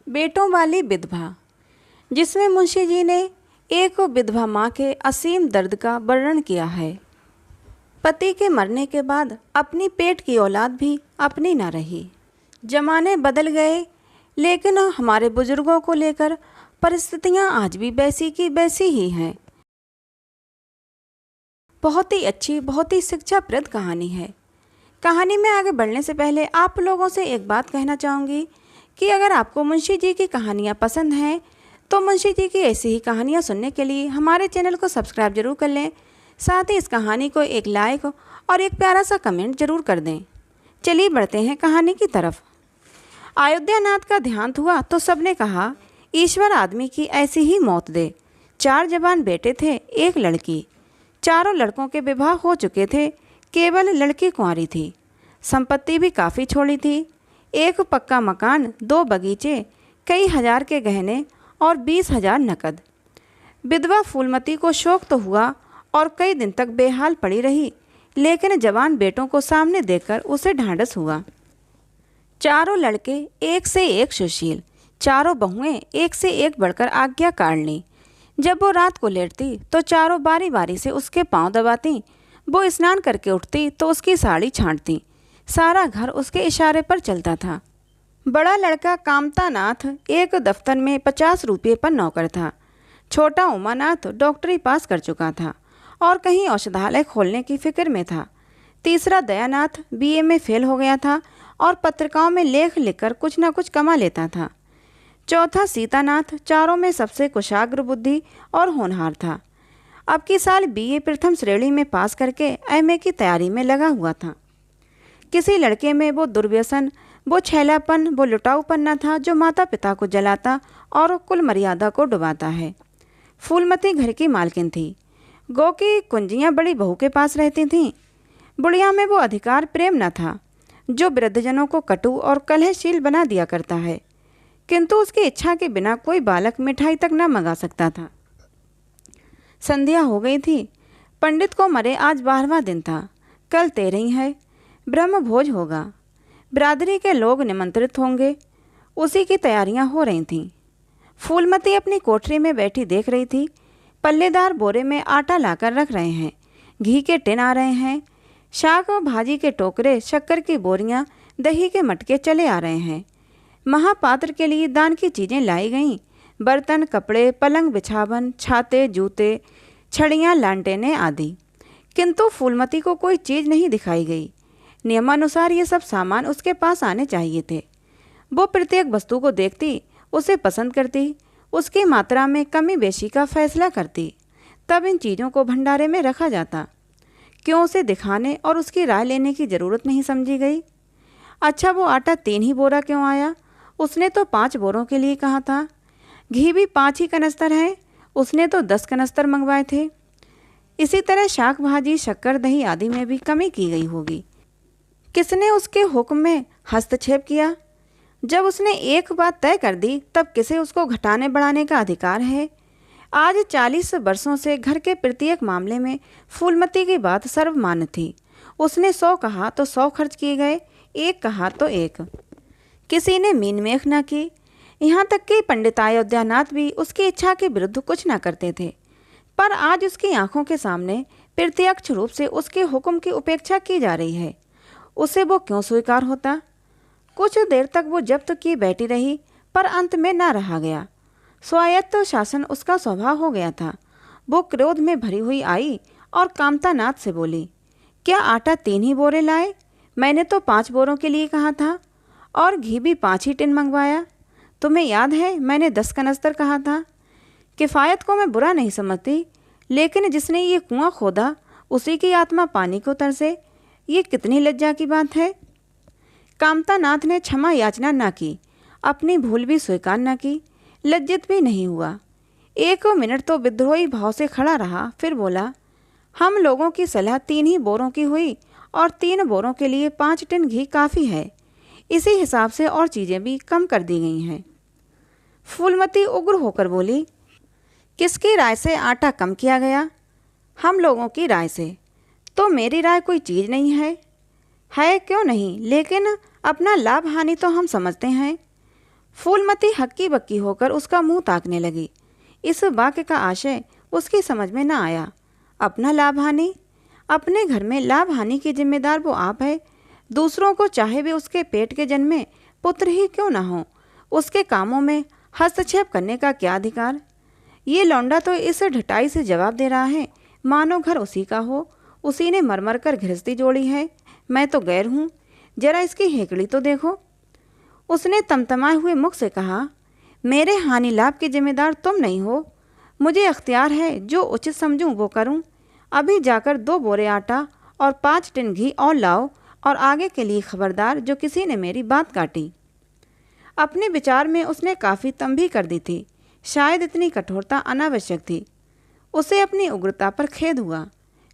बेटों वाली विधवा, जिसमें मुंशी जी ने एक विधवा माँ के असीम दर्द का वर्णन किया है। पति के मरने के बाद अपनी पेट की औलाद भी अपनी न रही। जमाने बदल गए, लेकिन हमारे बुजुर्गों को लेकर परिस्थितियाँ आज भी वैसी की वैसी ही हैं। बहुत ही अच्छी, बहुत ही शिक्षाप्रद कहानी है। कहानी में आगे बढ़ने से पहले आप लोगों से एक बात कहना चाहूँगी कि अगर आपको मुंशी जी की कहानियाँ पसंद हैं तो मुंशी जी की ऐसी ही कहानियाँ सुनने के लिए हमारे चैनल को सब्सक्राइब जरूर कर लें। साथ ही इस कहानी को एक लाइक और एक प्यारा सा कमेंट जरूर कर दें। चलिए बढ़ते हैं कहानी की तरफ। अयोध्यानाथ का देहांत हुआ तो सबने कहा, ईश्वर आदमी की ऐसी ही मौत दे। 4 जवान बेटे थे, एक लड़की। चारों लड़कों के विवाह हो चुके थे, केवल लड़की कुंवारी थी। संपत्ति भी काफ़ी छोड़ी थी। एक पक्का मकान, 2 बगीचे, कई हजार के गहने और 20,000 नकद। विधवा फूलमती को शौक तो हुआ और कई दिन तक बेहाल पड़ी रही, लेकिन जवान बेटों को सामने देखकर उसे ढांढस हुआ। चारों लड़के एक से एक सुशील, चारों बहुएं एक से एक बढ़कर आज्ञाकारिणी। जब वो रात को लेटती तो चारों बारी बारी से उसके पांव दबाती। वो स्नान करके उठती तो उसकी साड़ी छांटती। सारा घर उसके इशारे पर चलता था। बड़ा लड़का कामतानाथ एक दफ्तर में 50 रुपये पर नौकर था। छोटा उमानाथ डॉक्टरी पास कर चुका था और कहीं औषधालय खोलने की फिक्र में था। तीसरा दयानाथ बीए में फेल हो गया था और पत्रिकाओं में लेख लिखकर कुछ न कुछ कमा लेता था। चौथा सीतानाथ चारों में सबसे कुशाग्र बुद्धि और होनहार था। अब की साल बीए प्रथम श्रेणी में पास करके एमए की तैयारी में लगा हुआ था। किसी लड़के में वो दुर्व्यसन, वो छैलापन, वो लुटाऊपन न था जो माता पिता को जलाता और कुल मर्यादा को डुबाता है। फूलमती घर की मालकिन थी। गौ की कुंजियाँ बड़ी बहू के पास रहती थीं। बुढ़िया में वो अधिकार प्रेम न था जो वृद्धजनों को कटु और कलहशील बना दिया करता है, किंतु उसकी इच्छा के बिना कोई बालक मिठाई तक न मंगा सकता था। संध्या हो गई थी। पंडित को मरे आज 12वां दिन था। कल 13 है। ब्रह्म भोज होगा। बिरादरी के लोग निमंत्रित होंगे। उसी की तैयारियां हो रही थीं। फूलमती अपनी कोठरी में बैठी देख रही थी। पल्लेदार बोरे में आटा लाकर रख रहे हैं। घी के टिन आ रहे हैं। शाक और भाजी के टोकरे, शक्कर की बोरियां, दही के मटके चले आ रहे हैं। महापात्र के लिए दान की चीज़ें लाई गईं। बर्तन, कपड़े, पलंग बिछावन, छाते, जूते, छड़ियाँ, लांटेनें आदि। किंतु फूलमती को कोई चीज़ नहीं दिखाई गई। नियमानुसार ये सब सामान उसके पास आने चाहिए थे। वो प्रत्येक वस्तु को देखती, उसे पसंद करती, उसकी मात्रा में कमी बेशी का फैसला करती, तब इन चीज़ों को भंडारे में रखा जाता। क्यों उसे दिखाने और उसकी राय लेने की ज़रूरत नहीं समझी गई। अच्छा, वो आटा 3 ही बोरा क्यों आया? उसने तो 5 बोरों के लिए कहा था। घी भी 5 ही कनस्तर है, उसने तो 10 कनस्तर मंगवाए थे। इसी तरह शाक भाजी, शक्कर, दही आदि में भी कमी की गई होगी। किसने उसके हुक्म में हस्तक्षेप किया? जब उसने एक बात तय कर दी तब किसे उसको घटाने बढ़ाने का अधिकार है? आज 40 वर्षों से घर के प्रत्येक मामले में फूलमती की बात सर्वमान्य थी। उसने 100 कहा तो 100 खर्च किए गए, 1 कहा तो 1। किसी ने मीन मेख न की। यहाँ तक कि पंडित अयोध्यानाथ भी उसकी इच्छा के विरुद्ध कुछ न करते थे। पर आज उसकी आंखों के सामने प्रत्यक्ष रूप से उसके हुक्म की उपेक्षा की जा रही है। उसे वो क्यों स्वीकार होता? कुछ देर तक वो जब्त की बैठी रही, पर अंत में न रहा गया। स्वायत्त शासन उसका स्वभाव हो गया था। वो क्रोध में भरी हुई आई और कामतानाथ से बोली, क्या आटा 3 ही बोरे लाए? मैंने तो 5 बोरों के लिए कहा था और घी भी 5 ही टिन मंगवाया। तुम्हें याद है मैंने 10 कनस्तर कहा था। किफ़ायत को मैं बुरा नहीं समझती, लेकिन जिसने ये कुआं खोदा उसी की आत्मा पानी को तरसे, ये कितनी लज्जा की बात है। कामतानाथ ने क्षमा याचना न की, अपनी भूल भी स्वीकार न की, लज्जित भी नहीं हुआ। 1 मिनट तो विद्रोही भाव से खड़ा रहा, फिर बोला, हम लोगों की सलाह 3 ही बोरों की हुई और 3 बोरों के लिए 5 टिन घी काफ़ी है। इसी हिसाब से और चीज़ें भी कम कर दी गई हैं। फूलमती उग्र होकर बोली, किसकी राय से आटा कम किया गया? हम लोगों की राय से। तो मेरी राय कोई चीज़ नहीं है क्यों नहीं, लेकिन अपना लाभ हानि तो हम समझते हैं। फूलमती हक्की बक्की होकर उसका मुंह ताकने लगी। इस वाक्य का आशय उसकी समझ में न आया। अपना लाभ हानि, अपने घर में लाभ हानि की जिम्मेदार वो आप है। दूसरों को चाहे भी उसके पेट के जन्मे पुत्र ही क्यों ना हो, उसके कामों में हस्तक्षेप करने का क्या अधिकार। ये लौंडा तो इस ढटाई से जवाब दे रहा है मानो घर उसी का हो, उसी ने मरमर कर गृहस्थी जोड़ी है, मैं तो गैर हूँ, जरा इसकी हेकड़ी तो देखो। उसने तमतमाए हुए मुख से कहा, मेरे हानि लाभ के जिम्मेदार तुम नहीं हो, मुझे अख्तियार है, जो उचित समझूं वो करूं। अभी जाकर 2 बोरे आटा और 5 टिन घी और लाओ, और आगे के लिए खबरदार जो किसी ने मेरी बात काटी। अपने विचार में उसने काफ़ी तंबी कर दी थी, शायद इतनी कठोरता अनावश्यक थी। उसे अपनी उग्रता पर खेद हुआ।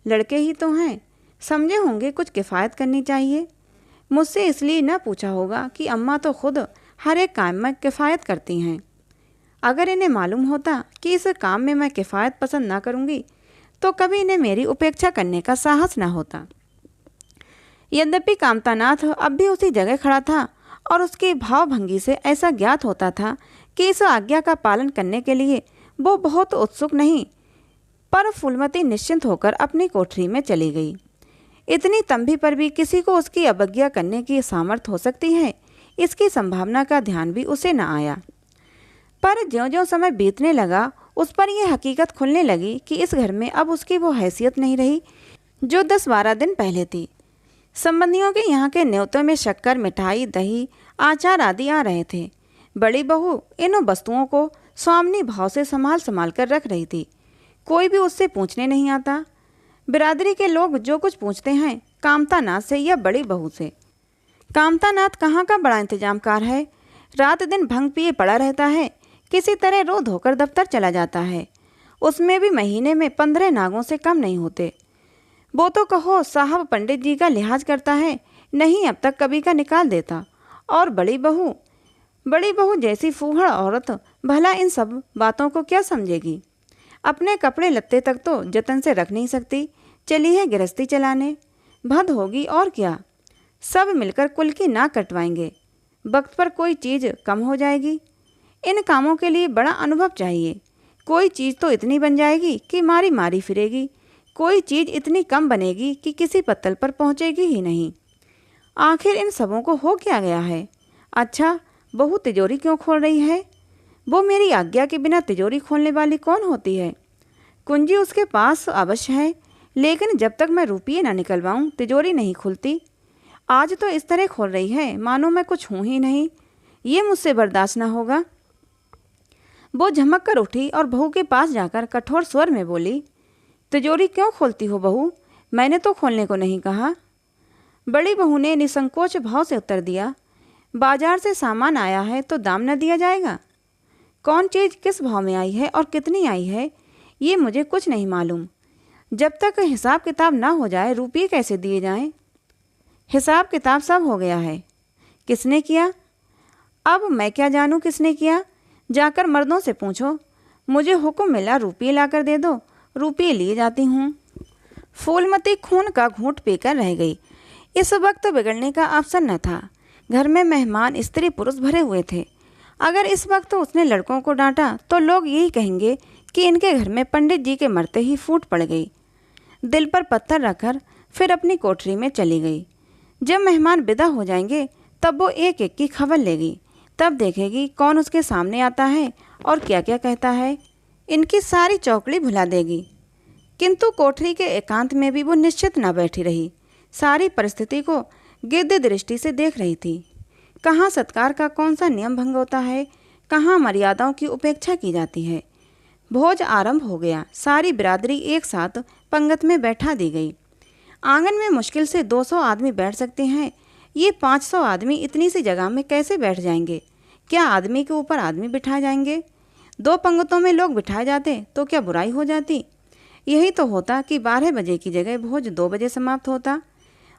लड़के ही तो हैं, समझे होंगे कुछ किफ़ायत करनी चाहिए। मुझसे इसलिए न पूछा होगा कि अम्मा तो खुद हर एक काम में किफ़ायत करती हैं। अगर इन्हें मालूम होता कि इस काम में मैं किफ़ायत पसंद ना करूँगी तो कभी इन्हें मेरी उपेक्षा करने का साहस ना होता। यद्यपि कामतानाथ अब भी उसी जगह खड़ा था और उसकी भावभंगी से ऐसा ज्ञात होता था कि इस आज्ञा का पालन करने के लिए वो बहुत उत्सुक नहीं, पर फूलमती निश्चिंत होकर अपनी कोठरी में चली गई। इतनी तंबी पर भी किसी को उसकी अवज्ञा करने की सामर्थ्य हो सकती है, इसकी संभावना का ध्यान भी उसे न आया। पर ज्यों-ज्यों समय बीतने लगा उस पर यह हकीकत खुलने लगी कि इस घर में अब उसकी वो हैसियत नहीं रही जो 10-12 दिन पहले थी। संबंधियों के यहाँ के न्योतों में शक्कर, मिठाई, दही, आचार आदि आ रहे थे। बड़ी बहू इन वस्तुओं को स्वामिनी भाव से संभाल कर रख रही थी। कोई भी उससे पूछने नहीं आता। बिरादरी के लोग जो कुछ पूछते हैं कामतानाथ से या बड़ी बहू से। कामतानाथ कहाँ का बड़ा इंतजामकार है, रात दिन भंग पिए पड़ा रहता है, किसी तरह रो धोकर दफ्तर चला जाता है। उसमें भी महीने में 15 नागों से कम नहीं होते। वो तो कहो साहब पंडित जी का लिहाज करता है, नहीं अब तक कभी का निकाल देता। और बड़ी बहू जैसी फूहड़ औरत भला इन सब बातों को क्या समझेगी। अपने कपड़े लत्ते तक तो जतन से रख नहीं सकती, चली है गृहस्थी चलाने। भद होगी और क्या, सब मिलकर कुल की नाक कटवाएंगे। वक्त पर कोई चीज़ कम हो जाएगी। इन कामों के लिए बड़ा अनुभव चाहिए। कोई चीज़ तो इतनी बन जाएगी कि मारी मारी फिरेगी, कोई चीज़ इतनी कम बनेगी कि किसी पत्तल पर पहुँचेगी ही नहीं। आखिर इन सबों को हो क्या गया है। अच्छा, बहू तिजोरी क्यों खोल रही है? वो मेरी आज्ञा के बिना तिजोरी खोलने वाली कौन होती है? कुंजी उसके पास अवश्य है, लेकिन जब तक मैं रुपये ना निकलवाऊं तिजोरी नहीं खुलती। आज तो इस तरह खोल रही है मानो मैं कुछ हूँ ही नहीं। ये मुझसे बर्दाश्त ना होगा। वो झमक कर उठी और बहू के पास जाकर कठोर स्वर में बोली, तिजोरी क्यों खोलती हो बहू? मैंने तो खोलने को नहीं कहा। बड़ी बहू ने निसंकोच भाव से उत्तर दिया, बाजार से सामान आया है तो दाम न दिया जाएगा? कौन चीज़ किस भाव में आई है और कितनी आई है ये मुझे कुछ नहीं मालूम। जब तक हिसाब किताब ना हो जाए रुपये कैसे दिए जाएं? हिसाब किताब सब हो गया है। किसने किया? अब मैं क्या जानूं किसने किया? जाकर मर्दों से पूछो। मुझे हुक्म मिला रुपये लाकर दे दो, रुपये लिए जाती हूँ। फूलमती खून का घूंट पीकर रह गई। इस वक्त बिगड़ने का अवसर न था। घर में मेहमान स्त्री पुरुष भरे हुए थे। अगर इस वक्त उसने लड़कों को डांटा तो लोग यही कहेंगे कि इनके घर में पंडित जी के मरते ही फूट पड़ गई। दिल पर पत्थर रखकर फिर अपनी कोठरी में चली गई। जब मेहमान विदा हो जाएंगे तब वो एक एक की खबर लेगी, तब देखेगी कौन उसके सामने आता है और क्या क्या कहता है। इनकी सारी चौकड़ी भुला देगी। किंतु कोठरी के एकांत में भी वो निश्चित न बैठी रही। सारी परिस्थिति को गिद्ध दृष्टि से देख रही थी। कहाँ सत्कार का कौन सा नियम भंग होता है, कहाँ मर्यादाओं की उपेक्षा की जाती है। भोज आरंभ हो गया। सारी बिरादरी एक साथ पंगत में बैठा दी गई। आंगन में मुश्किल से 200 आदमी बैठ सकते हैं। ये 500 आदमी इतनी सी जगह में कैसे बैठ जाएंगे? क्या आदमी के ऊपर आदमी बिठाए जाएंगे? 2 पंगतों में लोग बिठाए जाते तो क्या बुराई हो जाती? यही तो होता कि 12 बजे की जगह भोज 2 बजे समाप्त होता।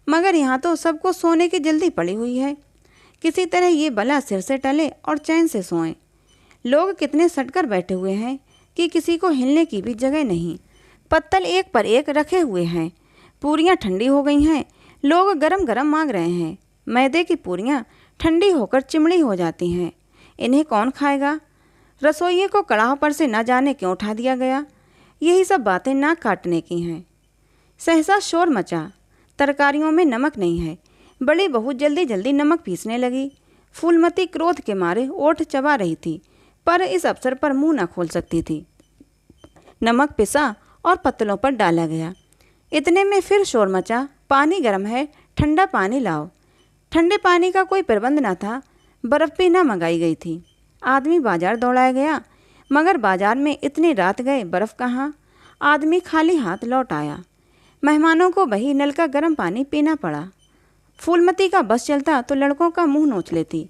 मगर यहाँ तो सबको सोने की जल्दी पड़ी हुई है। किसी तरह ये बला सिर से टले और चैन से सोएं। लोग कितने सटकर बैठे हुए हैं कि किसी को हिलने की भी जगह नहीं। पत्तल एक पर एक रखे हुए हैं। पूरियाँ ठंडी हो गई हैं। लोग गरम गरम मांग रहे हैं। मैदे की पूरियाँ ठंडी होकर चिमड़ी हो जाती हैं। इन्हें कौन खाएगा? रसोइये को कड़ाह पर से न जाने क्यों उठा दिया गया? यही सब बातें नाक काटने की हैं। सहसा शोर मचा, तरकारियों में नमक नहीं है। बड़ी बहू जल्दी जल्दी नमक पीसने लगी। फूलमती क्रोध के मारे ओठ चबा रही थी, पर इस अवसर पर मुंह न खोल सकती थी। नमक पिसा और पत्तलों पर डाला गया। इतने में फिर शोर मचा, पानी गर्म है, ठंडा पानी लाओ। ठंडे पानी का कोई प्रबंध न था, बर्फ़ भी न मंगाई गई थी। आदमी बाजार दौड़ाया गया, मगर बाजार में इतनी रात गए बर्फ़ कहाँ। आदमी खाली हाथ लौट आया। मेहमानों को वही नल का गर्म पानी पीना पड़ा। फूलमती का बस चलता तो लड़कों का मुंह नोच लेती।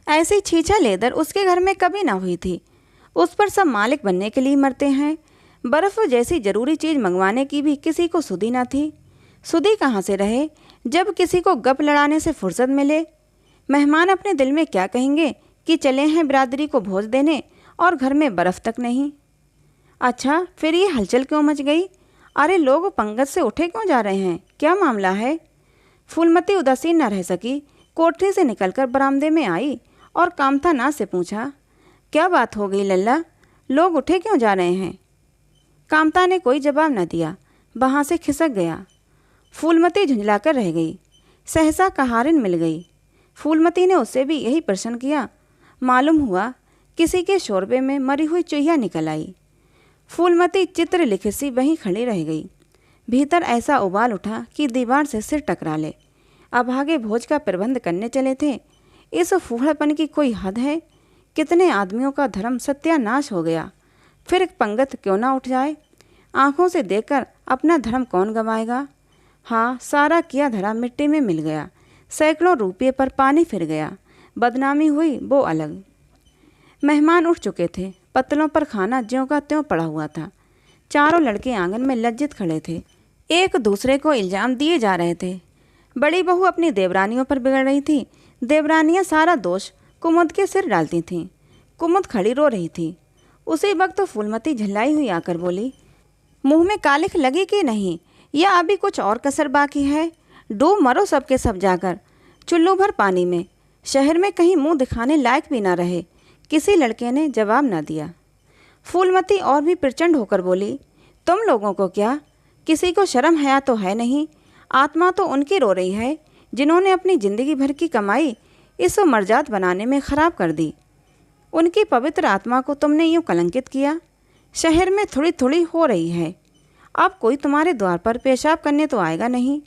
ऐसी छीछा लेदर उसके घर में कभी ना हुई थी। उस पर सब मालिक बनने के लिए मरते हैं। बर्फ़ जैसी ज़रूरी चीज़ मंगवाने की भी किसी को सुधी ना थी। सुधी कहाँ से रहे जब किसी को गप लड़ाने से फुर्सत मिले। मेहमान अपने दिल में क्या कहेंगे कि चले हैं बिरादरी को भोज देने और घर में बर्फ़ तक नहीं। अच्छा, फिर ये हलचल क्यों मच गई? अरे लोग पंगत से उठे क्यों जा रहे हैं? क्या मामला है? फूलमती उदासीन न रह सकी। कोठरी से निकलकर बरामदे में आई और कामता नाथ से पूछा, क्या बात हो गई लल्ला, लोग उठे क्यों जा रहे हैं? कामता ने कोई जवाब न दिया, वहाँ से खिसक गया। फूलमती झुंझलाकर रह गई। सहसा कहारिन मिल गई। फूलमती ने उससे भी यही प्रश्न किया। मालूम हुआ किसी के शोरबे में मरी हुई चूहिया निकल आई। फूलमती चित्र लिखित सी वहीं खड़ी रह गई। भीतर ऐसा उबाल उठा कि दीवार से सिर टकरा ले। अब आगे भोज का प्रबंध करने चले थे। इस फूहड़पन की कोई हद है? कितने आदमियों का धर्म सत्यानाश हो गया। फिर पंगत क्यों ना उठ जाए? आंखों से देखकर अपना धर्म कौन गंवाएगा? हाँ, सारा किया धरा मिट्टी में मिल गया। सैकड़ों रुपये पर पानी फिर गया। बदनामी हुई वो अलग। मेहमान उठ चुके थे। पत्तलों पर खाना ज्यों का त्यों पड़ा हुआ था। चारों लड़के आंगन में लज्जित खड़े थे, एक दूसरे को इल्ज़ाम दिए जा रहे थे। बड़ी बहू अपनी देवरानियों पर बिगड़ रही थी। देवरानियां सारा दोष कुमुद के सिर डालती थीं। कुमुद खड़ी रो रही थी। उसी वक्त तो फूलमती झल्लाई हुई आकर बोली, मुंह में कालिख लगी कि नहीं, या अभी कुछ और कसर बाकी है? डूब मरो सबके सब जाकर चुल्लू भर पानी में। शहर में कहीं मुंह दिखाने लायक भी ना रहे। किसी लड़के ने जवाब ना दिया। फूलमती और भी प्रचंड होकर बोली, तुम लोगों को क्या, किसी को शर्म हया तो है नहीं? आत्मा तो उनकी रो रही है जिन्होंने अपनी ज़िंदगी भर की कमाई इस मर्जात बनाने में ख़राब कर दी। उनकी पवित्र आत्मा को तुमने यूँ कलंकित किया। शहर में थोड़ी थोड़ी हो रही है, अब कोई तुम्हारे द्वार पर पेशाब करने तो आएगा नहीं।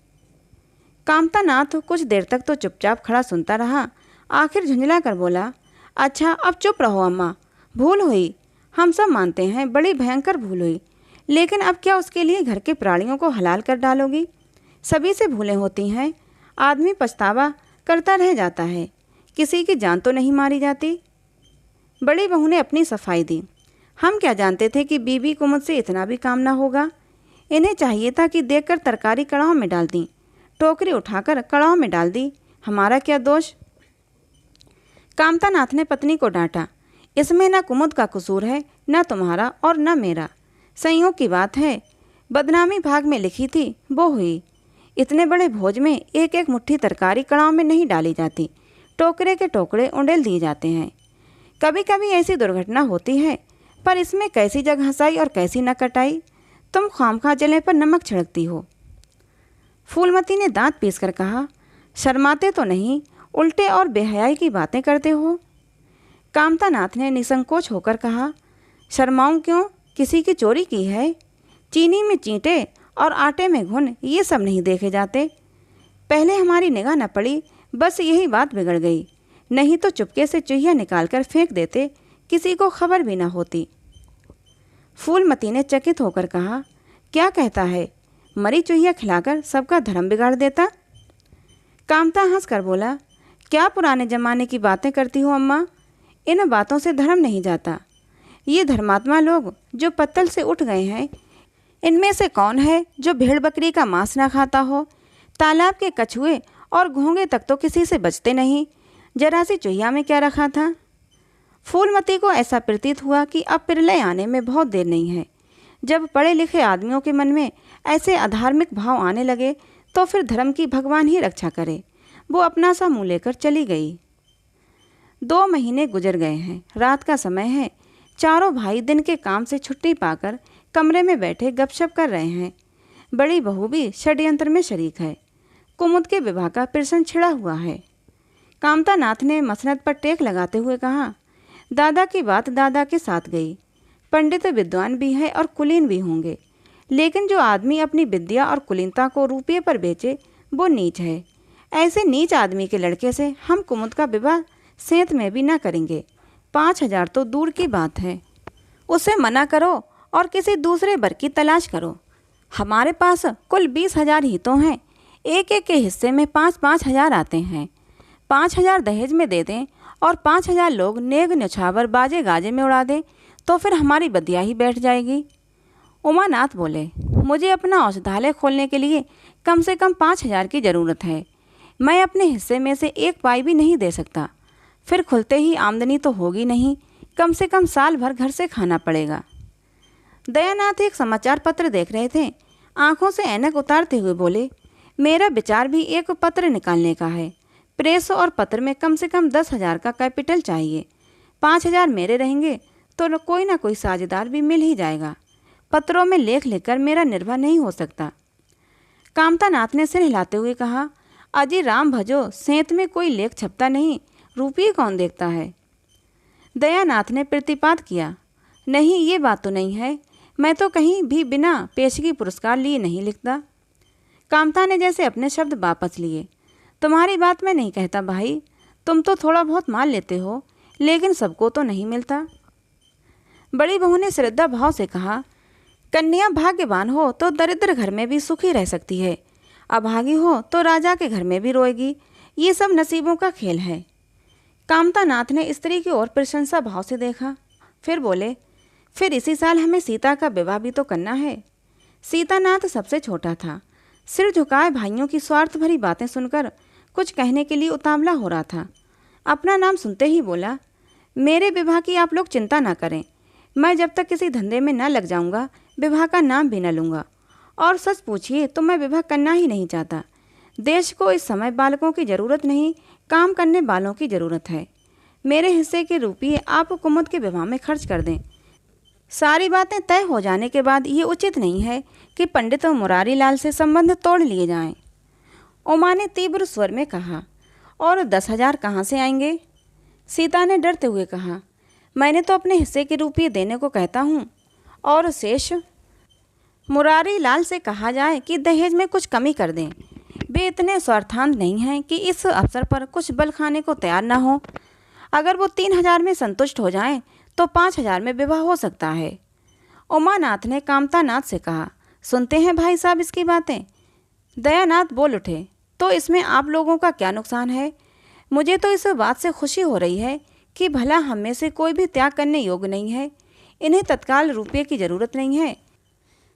कामता नाथ कुछ देर तक तो चुपचाप खड़ा सुनता रहा। आखिर झुंझला कर बोला, अच्छा अब चुप रहो अम्मा, भूल हुई, हम सब मानते हैं बड़ी भयंकर भूल हुई, लेकिन अब क्या उसके लिए घर के प्राणियों को हलाल कर डालोगी? सभी से भूलें होती हैं, आदमी पछतावा करता रह जाता है, किसी की जान तो नहीं मारी जाती। बड़ी बहू ने अपनी सफाई दी। हम क्या जानते थे कि बीबी को मुझसे इतना भी काम ना होगा। इन्हें चाहिए था कि देखकर तरकारी कड़ाह में डाल दी, टोकरी उठाकर कड़ाह में डाल दी, हमारा क्या दोष? कामता नाथ ने पत्नी को डांटा, इसमें न कुमुद का कसूर है, न तुम्हारा और न मेरा। संयोग की बात है, बदनामी भाग में लिखी थी वो हुई। इतने बड़े भोज में एक एक मुट्ठी तरकारी कड़ाह में नहीं डाली जाती, टोकरे के टोकरे उंडेल दिए जाते हैं। कभी कभी ऐसी दुर्घटना होती है, पर इसमें कैसी जग हंसाई और कैसी न कटाई। तुम खामखा जले पर नमक छिड़कती हो। फूलमती ने दांत पीसकर कहा, शर्माते तो नहीं, उल्टे और बेहयाई की बातें करते हो। कामता नाथ ने निसंकोच होकर कहा, शर्माऊं क्यों, किसी की चोरी की है? चीनी में चींटे और आटे में घुन ये सब नहीं देखे जाते। पहले हमारी निगाह न पड़ी, बस यही बात बिगड़ गई, नहीं तो चुपके से चूहिया निकाल कर फेंक देते, किसी को खबर भी न होती। फूलमती ने चकित होकर कहा, क्या कहता है, मरी चूहिया खिलाकर सबका धर्म बिगाड़ देता? कामता हंस कर बोला, क्या पुराने ज़माने की बातें करती हो अम्मा, इन बातों से धर्म नहीं जाता। ये धर्मात्मा लोग जो पत्तल से उठ गए हैं, इनमें से कौन है जो भेड़ बकरी का मांस ना खाता हो? तालाब के कछुए और घोंगे तक तो किसी से बचते नहीं, जरा सी चूहिया में क्या रखा था? फूलमती को ऐसा प्रतीत हुआ कि अब प्रलय आने में बहुत देर नहीं है। जब पढ़े लिखे आदमियों के मन में ऐसे अधार्मिक भाव आने लगे तो फिर धर्म की भगवान ही रक्षा करे। वो अपना सा मुँह लेकर चली गई। 2 महीने गुजर गए हैं। रात का समय है। चारों भाई दिन के काम से छुट्टी पाकर कमरे में बैठे गपशप कर रहे हैं। बड़ी बहू भी षड्यंत्र में शरीक है। कुमुद के विवाह का प्रश्न छिड़ा हुआ है। कामता नाथ ने मसनद पर टेक लगाते हुए कहा, दादा की बात दादा के साथ गई। पंडित विद्वान भी है और कुलीन भी होंगे, लेकिन जो आदमी अपनी विद्या और कुलीनता को रुपये पर बेचे वो नीच है। ऐसे नीच आदमी के लड़के से हम कुमुद का विवाह सेंत में भी ना करेंगे। 5,000 तो दूर की बात है। उसे मना करो और किसी दूसरे वर की तलाश करो। हमारे पास कुल 20,000 ही तो हैं। एक एक के हिस्से में 5-5 हज़ार आते हैं। 5,000 दहेज में दे दें और 5,000 लोग नेग न्यौछावर बाजे गाजे में उड़ा दें तो फिर हमारी बदिया ही बैठ जाएगी। उमानाथ बोले, मुझे अपना औषधालय खोलने के लिए कम से कम 5,000 की ज़रूरत है। मैं अपने हिस्से में से 1 पाई भी नहीं दे सकता। फिर खुलते ही आमदनी तो होगी नहीं, कम से कम साल भर घर से खाना पड़ेगा। दयानाथ एक समाचार पत्र देख रहे थे। आंखों से ऐनक उतारते हुए बोले, मेरा विचार भी एक पत्र निकालने का है। प्रेस और पत्र में कम से कम 10,000 का कैपिटल चाहिए। 5,000 मेरे रहेंगे तो कोई ना कोई साझेदार भी मिल ही जाएगा। पत्रों में लेख लिखकर मेरा निर्वाह नहीं हो सकता। कामता नाथ ने सिर हिलाते हुए कहा, अजी राम भजो, सेंत में कोई लेख छपता नहीं, रुपये कौन देखता है। दयानाथ ने प्रतिपाद किया, नहीं ये बात तो नहीं है। मैं तो कहीं भी बिना पेशगी पुरस्कार लिए नहीं लिखता। कामता ने जैसे अपने शब्द वापस लिए, तुम्हारी बात मैं नहीं कहता भाई, तुम तो थोड़ा बहुत मान लेते हो, लेकिन सबको तो नहीं मिलता। बड़ी बहू ने श्रद्धा भाव से कहा, कन्या भाग्यवान हो तो दरिद्र घर में भी सुखी रह सकती है, अभागी हो तो राजा के घर में भी रोएगी। ये सब नसीबों का खेल है। कामता नाथ ने स्त्री की ओर प्रशंसा भाव से देखा, फिर बोले, फिर इसी साल हमें सीता का विवाह भी तो करना है। सीतानाथ सबसे छोटा था। सिर झुकाए भाइयों की स्वार्थ भरी बातें सुनकर कुछ कहने के लिए उतावला हो रहा था। अपना नाम सुनते ही बोला, मेरे विवाह की आप लोग चिंता ना करें। मैं जब तक किसी धंधे में न लग जाऊंगा विवाह का नाम भी न लूँगा। और सच पूछिए तो मैं विवाह करना ही नहीं चाहता। देश को इस समय बालकों की ज़रूरत नहीं, काम करने वालों की ज़रूरत है। मेरे हिस्से के रुपये आप कुमुद के विवाह में खर्च कर दें। सारी बातें तय हो जाने के बाद ये उचित नहीं है कि पंडित मुरारी लाल से संबंध तोड़ लिए जाएं। उमा ने तीव्र स्वर में कहा, और 10,000 कहाँ से आएंगे। सीता ने डरते हुए कहा, मैंने तो अपने हिस्से के रुपये देने को कहता हूँ, और शेष मुरारी लाल से कहा जाए कि दहेज में कुछ कमी कर दें। वे इतने स्वार्थांत नहीं हैं कि इस अवसर पर कुछ बल खाने को तैयार ना हो। अगर वो 3,000 में संतुष्ट हो जाएं तो 5,000 में विवाह हो सकता है। उमानाथ ने कामतानाथ से कहा, सुनते हैं भाई साहब इसकी बातें। दयानाथ बोल उठे, तो इसमें आप लोगों का क्या नुकसान है। मुझे तो इस बात से खुशी हो रही है कि भला हम में से कोई भी त्याग करने योग्य नहीं है। इन्हें तत्काल रुपये की ज़रूरत नहीं है।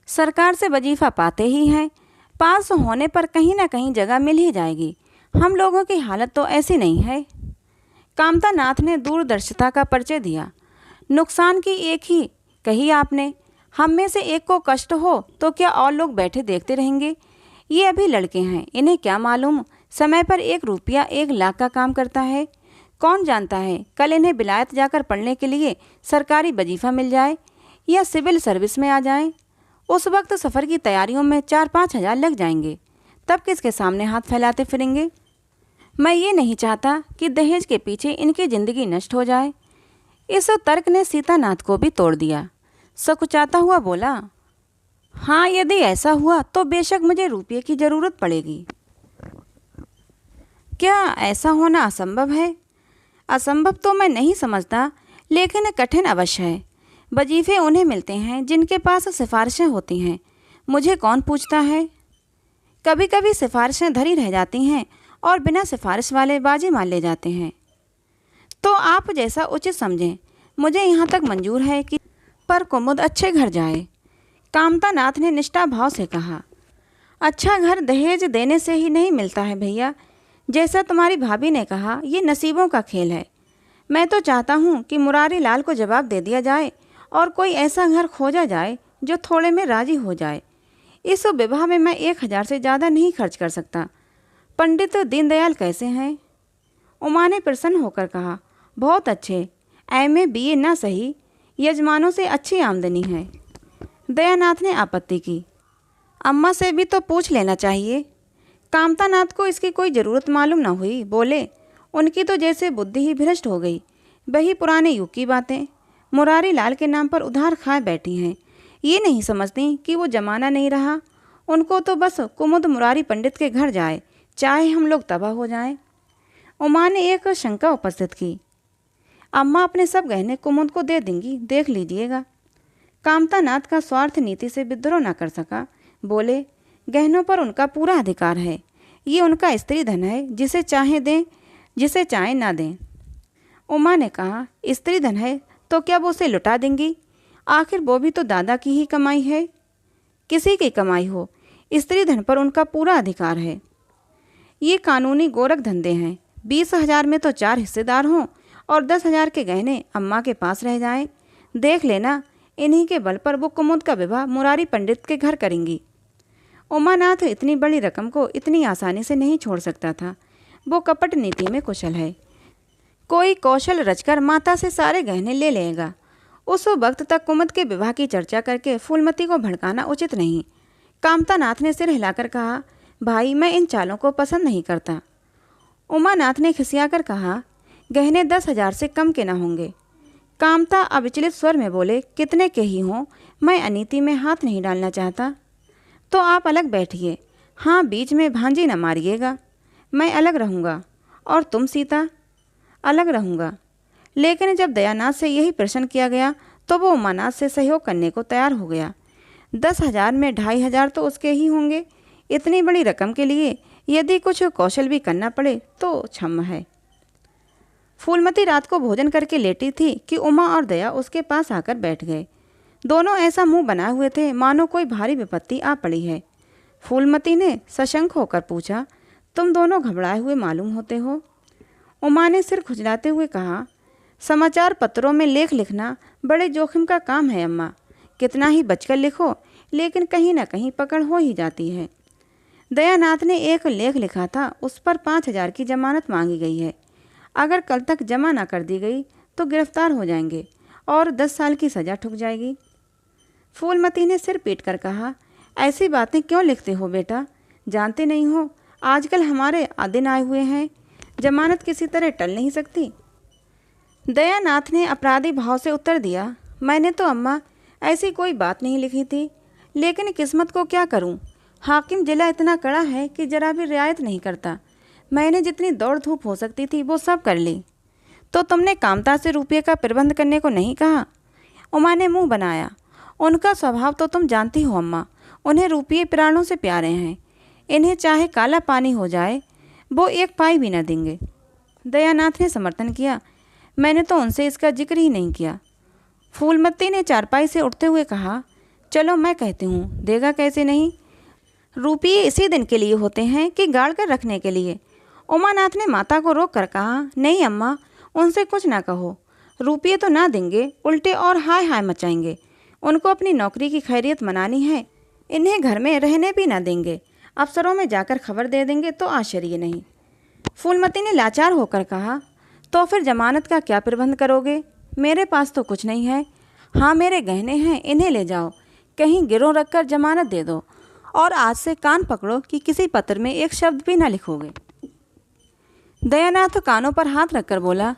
सरकार से वजीफ़ा पाते ही हैं। पास होने पर कहीं ना कहीं जगह मिल ही जाएगी। हम लोगों की हालत तो ऐसी नहीं है। कामतानाथ ने दूरदर्शिता का परिचय दिया। नुकसान की एक ही कही आपने। हम में से एक को कष्ट हो तो क्या और लोग बैठे देखते रहेंगे। ये अभी लड़के हैं, इन्हें क्या मालूम समय पर 1 रुपया 1 लाख का काम करता है। कौन जानता है कल इन्हें विलायत जाकर पढ़ने के लिए सरकारी वजीफ़ा मिल जाए या सिविल सर्विस में आ जाए। उस वक्त सफ़र की तैयारियों में 4-5 हज़ार लग जाएंगे। तब किसके सामने हाथ फैलाते फिरेंगे। मैं ये नहीं चाहता कि दहेज के पीछे इनकी ज़िंदगी नष्ट हो जाए। इस तर्क ने सीतानाथ को भी तोड़ दिया। सकुचाता हुआ बोला, हाँ यदि ऐसा हुआ तो बेशक मुझे रुपये की ज़रूरत पड़ेगी। क्या ऐसा होना असंभव है। असंभव तो मैं नहीं समझता, लेकिन कठिन अवश्य है। वजीफ़े उन्हें मिलते हैं जिनके पास सिफारिशें होती हैं। मुझे कौन पूछता है। कभी कभी सिफारिशें धरी रह जाती हैं और बिना सिफारिश वाले बाजी मार ले जाते हैं। तो आप जैसा उचित समझें। मुझे यहाँ तक मंजूर है कि पर कुमुद अच्छे घर जाए। कामतानाथ ने निष्ठा भाव से कहा, अच्छा घर दहेज देने से ही नहीं मिलता है भैया। जैसा तुम्हारी भाभी ने कहा, ये नसीबों का खेल है। मैं तो चाहता हूँ कि मुरारी लाल को जवाब दे दिया जाए और कोई ऐसा घर खोजा जाए जो थोड़े में राजी हो जाए। इस विवाह में मैं 1,000 से ज़्यादा नहीं खर्च कर सकता। पंडित दीनदयाल कैसे हैं। उमा ने प्रसन्न होकर कहा, बहुत अच्छे, एमए बीए ना सही, यजमानों से अच्छी आमदनी है। दयानाथ ने आपत्ति की। अम्मा से भी तो पूछ लेना चाहिए। कामतानाथ को इसकी कोई ज़रूरत मालूम न हुई। बोले, उनकी तो जैसे बुद्धि ही भ्रष्ट हो गई। वही पुराने युग की बातें मुरारी लाल के नाम पर उधार खाए बैठी हैं। ये नहीं समझती कि वो जमाना नहीं रहा। उनको तो बस कुमुद मुरारी पंडित के घर जाए, चाहे हम लोग तबाह हो जाएं। उमा ने एक शंका उपस्थित की। अम्मा अपने सब गहने कुमुद को दे देंगी, देख लीजिएगा। कामतानाथ का स्वार्थ नीति से विद्रोह न कर सका। बोले, गहनों पर उनका पूरा अधिकार है। ये उनका स्त्री धन है, जिसे चाहे दें, जिसे चाहे ना दें। उमा ने कहा, स्त्री धन है तो क्या वो उसे लुटा देंगी? आखिर वो भी तो दादा की ही कमाई है। किसी की कमाई हो, स्त्री धन पर उनका पूरा अधिकार है। ये कानूनी गोरख धंधे हैं। 20,000 में तो 4 हिस्सेदार हों और 10,000 के गहने अम्मा के पास रह जाएं। देख लेना, इन्हीं के बल पर वो कुमुद का विवाह मुरारी पंडित के घर करेंगी। उमानाथ इतनी बड़ी रकम को इतनी आसानी से नहीं छोड़ सकता था। वो कपट नीति में कुशल है। कोई कौशल रचकर माता से सारे गहने ले लेगा। उस वक्त तक कुमुद के विवाह की चर्चा करके फूलमती को भड़काना उचित नहीं। कामतानाथ ने सिर हिलाकर कहा, भाई मैं इन चालों को पसंद नहीं करता। उमानाथ ने खिसियाकर कहा, गहने 10,000 से कम के न होंगे। कामता अविचलित स्वर में बोले, कितने के ही हों, मैं अनीति में हाथ नहीं डालना चाहता। तो आप अलग बैठिए। हाँ, बीच में भांजी न मारिएगा। मैं अलग रहूँगा। और तुम सीता? अलग रहूँगा। लेकिन जब दयानाथ से यही प्रश्न किया गया तो वो उमानाथ से सहयोग करने को तैयार हो गया। 10,000 में 2,500 तो उसके ही होंगे। इतनी बड़ी रकम के लिए यदि कुछ कौशल भी करना पड़े तो क्षमा है। फूलमती रात को भोजन करके लेटी थी कि उमा और दया उसके पास आकर बैठ गए। दोनों ऐसा मुंह बनाए हुए थे मानो कोई भारी विपत्ति आ पड़ी है। फूलमती ने सशंक होकर पूछा, तुम दोनों घबराए हुए मालूम होते हो। उमा ने सिर खुजलाते हुए कहा, समाचार पत्रों में लेख लिखना बड़े जोखिम का काम है अम्मा। कितना ही बचकर लिखो, लेकिन कहीं ना कहीं पकड़ हो ही जाती है। दयानाथ ने एक लेख लिखा था, उस पर 5,000 की जमानत मांगी गई है। अगर कल तक जमा ना कर दी गई तो गिरफ्तार हो जाएंगे और 10 साल की सज़ा ठुक जाएगी। फूलमती ने सिर पीट कर कहा, ऐसी बातें क्यों लिखते हो बेटा? जानते नहीं हो आजकल हमारे दिन आए हुए हैं, जमानत किसी तरह टल नहीं सकती। दयानाथ ने अपराधी भाव से उत्तर दिया, मैंने तो अम्मा ऐसी कोई बात नहीं लिखी थी, लेकिन किस्मत को क्या करूं? हाकिम जिला इतना कड़ा है कि जरा भी रियायत नहीं करता। मैंने जितनी दौड़ धूप हो सकती थी वो सब कर ली। तो तुमने कामता से रुपये का प्रबंध करने को नहीं कहा? उमा ने मुंह बनाया। उनका स्वभाव तो तुम जानती हो अम्मा, उन्हें रुपये प्राणों से प्यारे हैं। इन्हें चाहे काला पानी हो जाए वो 1 पाई भी न देंगे। दयानाथ ने समर्थन किया, मैंने तो उनसे इसका जिक्र ही नहीं किया। फूलमती ने चारपाई से उठते हुए कहा, चलो मैं कहती हूँ, देगा कैसे नहीं? रुपये इसी दिन के लिए होते हैं कि गाड़ कर रखने के लिए? उमानाथ ने माता को रोक कर कहा, नहीं अम्मा, उनसे कुछ ना कहो। रुपये तो ना देंगे, उल्टे और हाय हाय मचाएंगे। उनको अपनी नौकरी की खैरियत मनानी है। इन्हें घर में रहने भी ना देंगे। अफसरों में जाकर खबर दे देंगे तो आश्चर्य नहीं। फूलमती ने लाचार होकर कहा, तो फिर जमानत का क्या प्रबंध करोगे? मेरे पास तो कुछ नहीं है। हाँ, मेरे गहने हैं, इन्हें ले जाओ, कहीं गिरोह रखकर जमानत दे दो, और आज से कान पकड़ो कि किसी पत्र में एक शब्द भी ना लिखोगे। दयानाथ कानों पर हाथ रखकर बोला,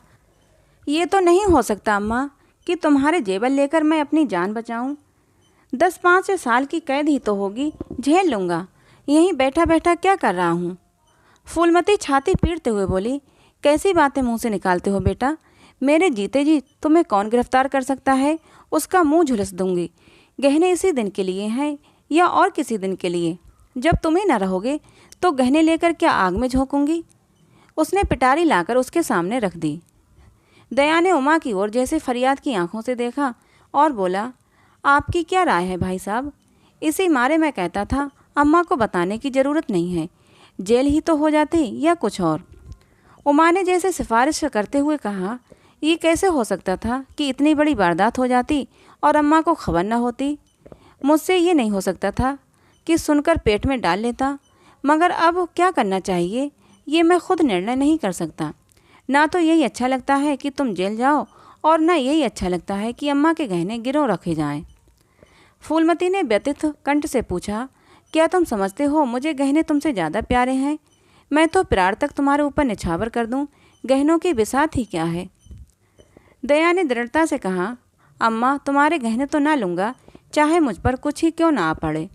ये तो नहीं हो सकता अम्मा कि तुम्हारे जेवर लेकर मैं अपनी जान बचाऊं। 10-5 साल की कैद ही तो होगी, झेल लूँगा। यहीं बैठा बैठा क्या कर रहा हूँ? फूलमती छाती पीटते हुए बोली, कैसी बातें मुंह से निकालते हो बेटा? मेरे जीते जी तुम्हें कौन गिरफ्तार कर सकता है? उसका मुंह झुलस दूंगी। गहने इसी दिन के लिए हैं या और किसी दिन के लिए? जब तुम्हें न रहोगे तो गहने लेकर क्या आग में झोंकूंगी? उसने पिटारी लाकर उसके सामने रख दी। दया ने उमा की ओर जैसे फरियाद की आंखों से देखा और बोला, आपकी क्या राय है भाई साहब? इसी मारे मैं कहता था अम्मा को बताने की ज़रूरत नहीं है, जेल ही तो हो जाती या कुछ और। उमा ने जैसे सिफारिश करते हुए कहा, ये कैसे हो सकता था कि इतनी बड़ी वारदात हो जाती और अम्मा को खबर न होती? मुझसे ये नहीं हो सकता था कि सुनकर पेट में डाल लेता, मगर अब क्या करना चाहिए ये मैं खुद निर्णय नहीं कर सकता। ना तो यही अच्छा लगता है कि तुम जेल जाओ और ना यही अच्छा लगता है कि अम्मा के गहने गिरव रखे जाएं। फूलमती ने व्यथित कंठ से पूछा, क्या तुम समझते हो मुझे गहने तुमसे ज़्यादा प्यारे हैं? मैं तो प्राण तक तुम्हारे ऊपर निछावर कर दूं, गहनों की बिसात ही क्या है। दया ने दृढ़ता से कहा, अम्मा तुम्हारे गहने तो ना लूँगा, चाहे मुझ पर कुछ ही क्यों ना आ पड़े।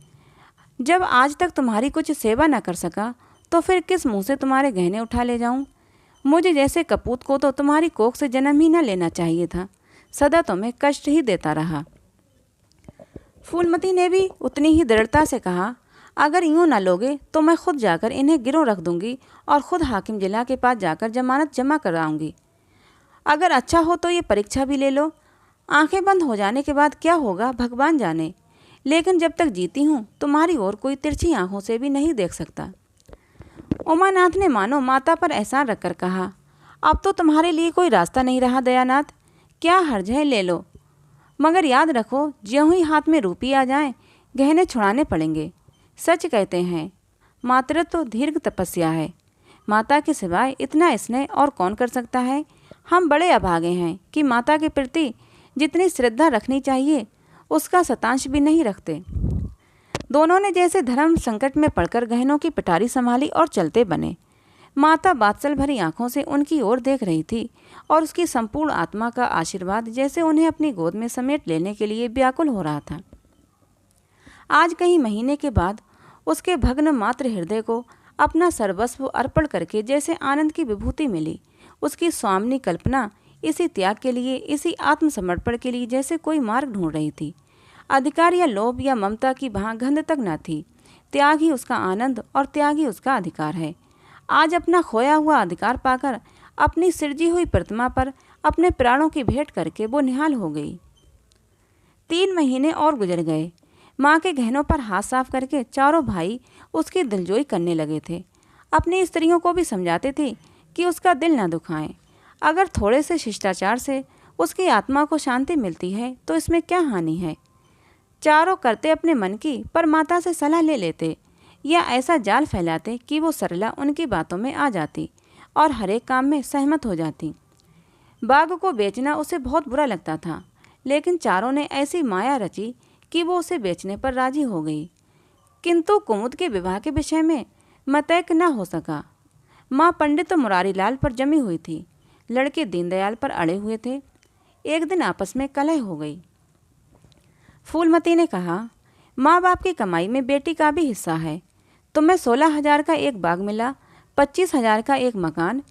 जब आज तक तुम्हारी कुछ सेवा न कर सका तो फिर किस मुंह से तुम्हारे गहने उठा ले जाऊं? मुझे जैसे कपूत को तो तुम्हारी कोख से जन्म ही न लेना चाहिए था, सदा तुम्हें कष्ट ही देता रहा। फूलमती ने भी उतनी ही दृढ़ता से कहा, अगर यूँ ना लोगे तो मैं खुद जाकर इन्हें गिरों रख दूंगी और ख़ुद हाकिम जिला के पास जाकर जमानत जमा कराऊंगी। अगर अच्छा हो तो ये परीक्षा भी ले लो, आंखें बंद हो जाने के बाद क्या होगा भगवान जाने, लेकिन जब तक जीती हूँ तुम्हारी ओर कोई तिरछी आंखों से भी नहीं देख सकता। उमानाथ ने मानो माता पर एहसान रखकर कहा, अब तो तुम्हारे लिए कोई रास्ता नहीं रहा दयानाथ, क्या हर्ज है ले लो, मगर याद रखो ज्यों ही हाथ में रूपी आ जाए गहने छुड़ाने पड़ेंगे। सच कहते हैं मातृत्व दीर्घ तपस्या है, माता के सिवाय इतना स्नेह और कौन कर सकता है। हम बड़े अभागे हैं कि माता के प्रति जितनी श्रद्धा रखनी चाहिए उसका शतांश भी नहीं रखते। दोनों ने जैसे धर्म संकट में पड़कर गहनों की पिटारी संभाली और चलते बने। माता बात्सल भरी आंखों से उनकी ओर देख रही थी और उसकी संपूर्ण आत्मा का आशीर्वाद जैसे उन्हें अपनी गोद में समेट लेने के लिए व्याकुल हो रहा था। आज कई महीने के बाद उसके भग्न मात्र हृदय को अपना सर्वस्व अर्पण करके जैसे आनंद की विभूति मिली। उसकी स्वामिनी कल्पना इसी त्याग के लिए, इसी आत्मसमर्पण के लिए जैसे कोई मार्ग ढूंढ रही थी। अधिकार या लोभ या ममता की गंध तक न थी। त्याग ही उसका आनंद और त्याग ही उसका अधिकार है। आज अपना खोया हुआ अधिकार पाकर अपनी सृजी हुई प्रतिमा पर अपने प्राणों की भेंट करके वो निहाल हो गई। 3 महीने और गुजर गए। माँ के गहनों पर हाथ साफ करके चारों भाई उसकी दिलजोई करने लगे थे। अपनी स्त्रियों को भी समझाते थे कि उसका दिल न दुखाएं। अगर थोड़े से शिष्टाचार से उसकी आत्मा को शांति मिलती है तो इसमें क्या हानि है। चारों करते अपने मन की, पर माता से सलाह ले लेते या ऐसा जाल फैलाते कि वो सरला उनकी बातों में आ जाती और हर एक काम में सहमत हो जाती। बाग को बेचना उसे बहुत बुरा लगता था, लेकिन चारों ने ऐसी माया रची कि वो उसे बेचने पर राजी हो गई। किंतु कुमुद के विवाह के विषय में मतैक न हो सका। माँ पंडित मुरारीलाल पर जमी हुई थी, लड़के दीनदयाल पर अड़े हुए थे। एक दिन आपस में कलह हो गई। फूलमती ने कहा, माँ बाप की कमाई में बेटी का भी हिस्सा है। तुम्हें 16,000 का एक बाग मिला, 25,000 का एक मकान,